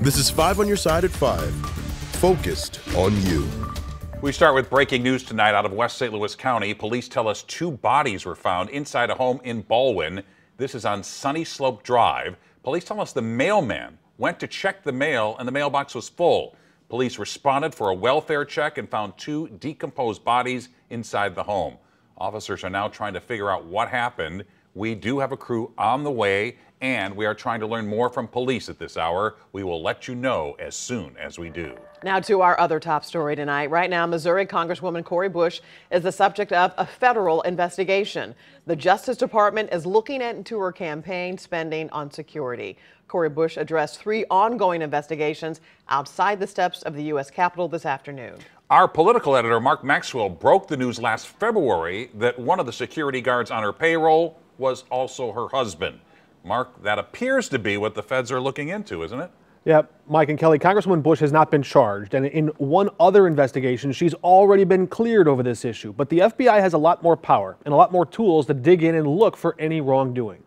This is 5 on your side at 5. Focused on you. We start with breaking news tonight out of West St. Louis County. Police tell us 2 bodies were found inside a home in Ballwin. This is on Sunny Slope Drive. Police tell us the mailman went to check the mail and the mailbox was full. Police responded for a welfare check and found 2 decomposed bodies inside the home. Officers are now trying to figure out what happened. We do have a crew on the way, and we are trying to learn more from police at this hour. We will let you know as soon as we do. Now to our other top story tonight. Right now, Missouri Congresswoman Cori Bush is the subject of a federal investigation. The Justice Department is looking into her campaign spending on security. Cori Bush addressed 3 ongoing investigations outside the steps of the U.S. Capitol this afternoon. Our political editor, Mark Maxwell, broke the news last February that one of the security guards on her payroll was also her husband. Mark, that appears to be what the feds are looking into, isn't it? Yeah, Mike and Kelly, Congresswoman Bush has not been charged, and in one other investigation, she's already been cleared over this issue. But the FBI has a lot more power and a lot more tools to dig in and look for any wrongdoing.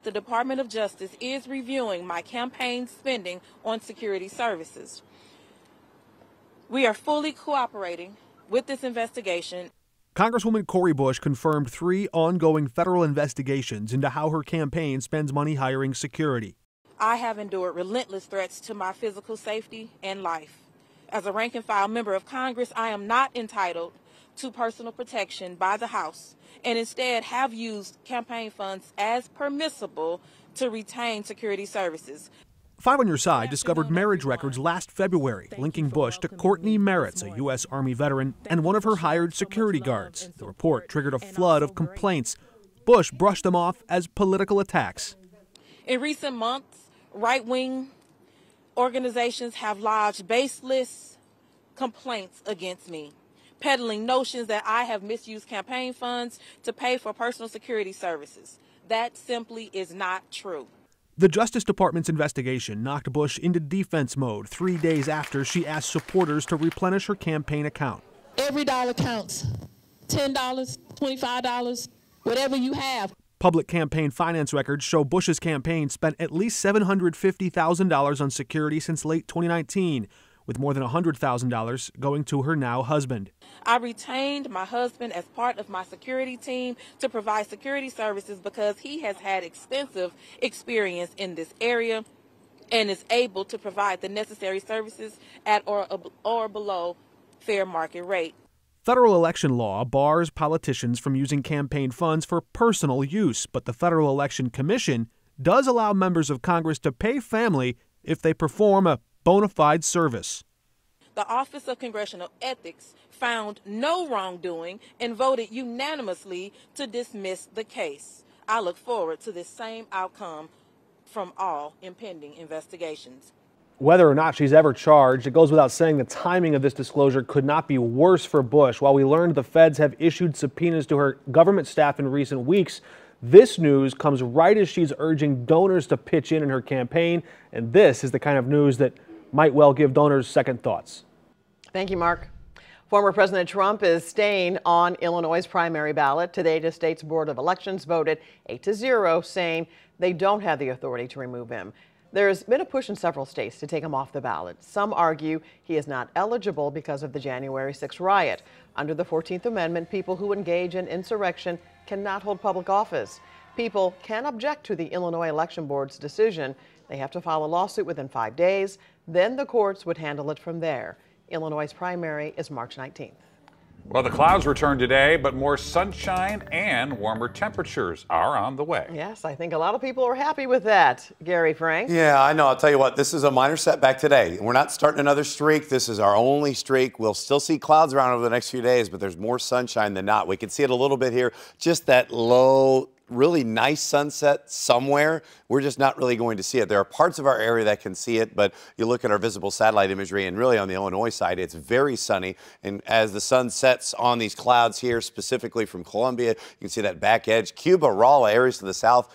The Department of Justice is reviewing my campaign spending on security services. We are fully cooperating with this investigation. Congresswoman Cori Bush confirmed 3 ongoing federal investigations into how her campaign spends money hiring security. I have endured relentless threats to my physical safety and life. As a rank and file member of Congress, I am not entitled to personal protection by the House and instead have used campaign funds as permissible to retain security services. 5 on Your Side discovered marriage records last February linking Bush to Courtney Merritt's, a U.S. Army veteran, and one of her hired security guards. The report triggered a flood of complaints. Bush brushed them off as political attacks. In recent months, right-wing organizations have lodged baseless complaints against me, peddling notions that I have misused campaign funds to pay for personal security services. That simply is not true. The Justice Department's investigation knocked Bush into defense mode 3 days after she asked supporters to replenish her campaign account. Every dollar counts. $10, $25, whatever you have. Public campaign finance records show Bush's campaign spent at least $750,000 on security since late 2019, with more than $100,000 going to her now husband. I retained my husband as part of my security team to provide security services because he has had extensive experience in this area and is able to provide the necessary services at or below fair market rate. Federal election law bars politicians from using campaign funds for personal use, but the Federal Election Commission does allow members of Congress to pay family if they perform a bona fide service. The Office of Congressional Ethics found no wrongdoing and voted unanimously to dismiss the case. I look forward to this same outcome from all impending investigations. Whether or not she's ever charged, it goes without saying the timing of this disclosure could not be worse for Bush. While we learned the feds have issued subpoenas to her government staff in recent weeks, this news comes right as she's urging donors to pitch in her campaign, and this is the kind of news that might well give donors second thoughts. Thank you, Mark. Former President Trump is staying on Illinois' primary ballot. Today, the state's Board of Elections voted 8-0, saying they don't have the authority to remove him. There's been a push in several states to take him off the ballot. Some argue he is not eligible because of the January 6th riot. Under the 14th Amendment, people who engage in insurrection cannot hold public office. People can object to the Illinois Election Board's decision. They have to file a lawsuit within 5 days. Then the courts would handle it from there. Illinois' primary is March 19th. Well, the clouds return today, but more sunshine and warmer temperatures are on the way. Yes, I think a lot of people are happy with that. Gary Frank? Yeah, I know. I'll tell you what, this is a minor setback today. We're not starting another streak. This is our only streak. We'll still see clouds around over the next few days, but there's more sunshine than not. We can see it a little bit here, just that low, really nice sunset somewhere. We're just not really going to see it. There are parts of our area that can see it, but you look at our visible satellite imagery, and really on the Illinois side, it's very sunny. And as the sun sets on these clouds here, specifically from Columbia, you can see that back edge. Cuba, Rolla, areas to the south,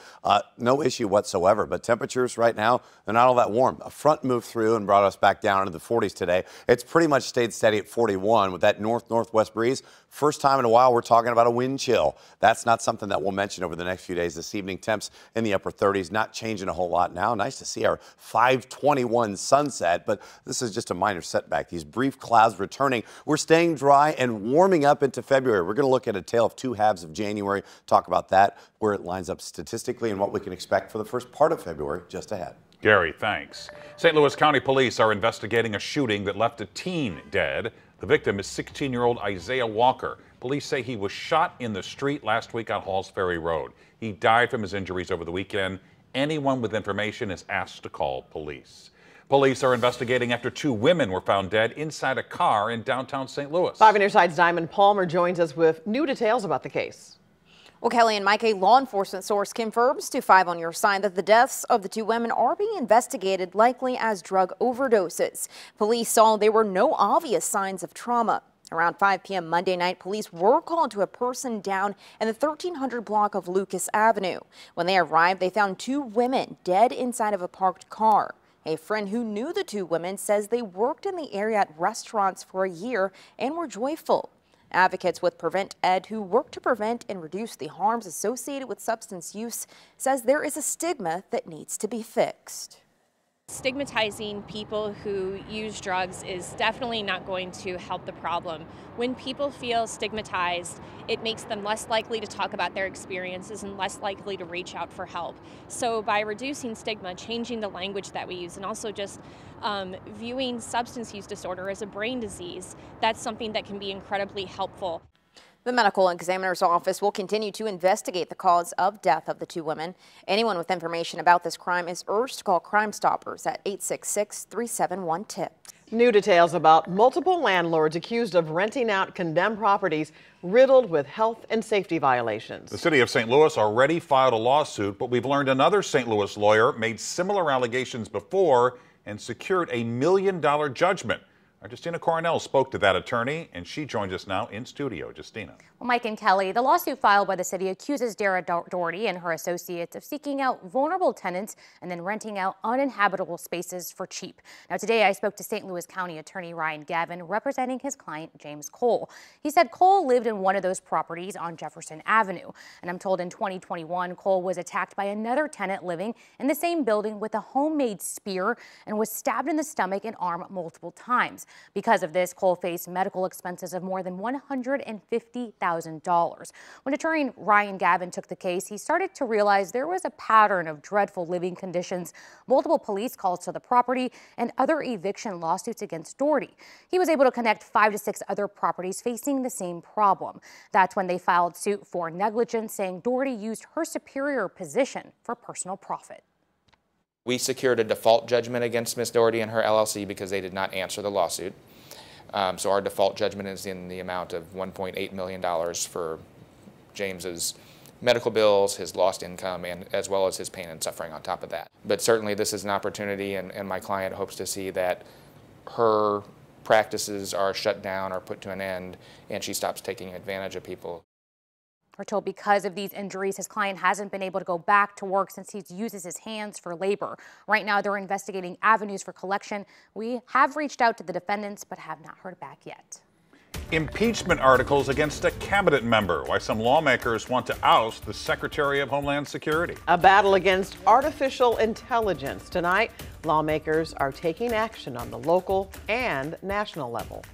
no issue whatsoever. But temperatures right now, they're not all that warm. A front moved through and brought us back down into the 40s today. It's pretty much stayed steady at 41 with that northwest breeze. First time in a while we're talking about a wind chill. That's not something that we'll mention over the the next few days. This evening, temps in the upper 30s, not changing a whole lot now. Nice to see our 5:21 sunset, but this is just a minor setback. These brief clouds returning. We're staying dry and warming up into February. We're going to look at a tale of two halves of January, talk about that, where it lines up statistically and what we can expect for the first part of February just ahead. Gary, thanks. St. Louis County Police are investigating a shooting that left a teen dead. The victim is 16-year-old Isaiah Walker. Police say he was shot in the street last week on Halls Ferry Road. He died from his injuries over the weekend. Anyone with information is asked to call police. Police are investigating after two women were found dead inside a car in downtown St. Louis. 5 on your side's Diamond Palmer joins us with new details about the case. Well, Kelly and Mike, a law enforcement source confirms to 5 on your side that the deaths of the two women are being investigated, likely as drug overdoses. Police saw there were no obvious signs of trauma. Around 5 p.m. Monday night, police were called to a person down in the 1300 block of Lucas Avenue. When they arrived, they found two women dead inside of a parked car. A friend who knew the two women says they worked in the area at restaurants for a year and were joyful. Advocates with Prevent Ed, who work to prevent and reduce the harms associated with substance use, says there is a stigma that needs to be fixed. Stigmatizing people who use drugs is definitely not going to help the problem. When people feel stigmatized, it makes them less likely to talk about their experiences and less likely to reach out for help. So by reducing stigma, changing the language that we use, and also just viewing substance use disorder as a brain disease, that's something that can be incredibly helpful. The medical examiner's office will continue to investigate the cause of death of the two women. Anyone with information about this crime is urged to call Crime Stoppers at 866-371-TIP. New details about multiple landlords accused of renting out condemned properties riddled with health and safety violations. The city of St. Louis already filed a lawsuit, but we've learned another St. Louis lawyer made similar allegations before and secured $1 million judgment. Our Justina Coronel spoke to that attorney, and she joins us now in studio. Justina. Well, Mike and Kelly, the lawsuit filed by the city accuses Dara Doherty and her associates of seeking out vulnerable tenants and then renting out uninhabitable spaces for cheap. Now, today I spoke to St. Louis County Attorney Ryan Gavin, representing his client James Cole. He said Cole lived in one of those properties on Jefferson Avenue. And I'm told in 2021, Cole was attacked by another tenant living in the same building with a homemade spear and was stabbed in the stomach and arm multiple times. Because of this, Cole faced medical expenses of more than $150,000. When attorney Ryan Gavin took the case, he started to realize there was a pattern of dreadful living conditions, multiple police calls to the property, and other eviction lawsuits against Doherty. He was able to connect 5 to 6 other properties facing the same problem. That's when they filed suit for negligence, saying Doherty used her superior position for personal profit. We secured a default judgment against Ms. Doherty and her LLC because they did not answer the lawsuit. So our default judgment is in the amount of $1.8 million for James's medical bills, his lost income, and as well as his pain and suffering on top of that. But certainly this is an opportunity, and my client hopes to see that her practices are shut down or put to an end, and she stops taking advantage of people. We're told because of these injuries, his client hasn't been able to go back to work since he uses his hands for labor. Right now, they're investigating avenues for collection. We have reached out to the defendants, but have not heard back yet. Impeachment articles against a cabinet member. Why some lawmakers want to oust the Secretary of Homeland Security. A battle against artificial intelligence. Tonight, lawmakers are taking action on the local and national level.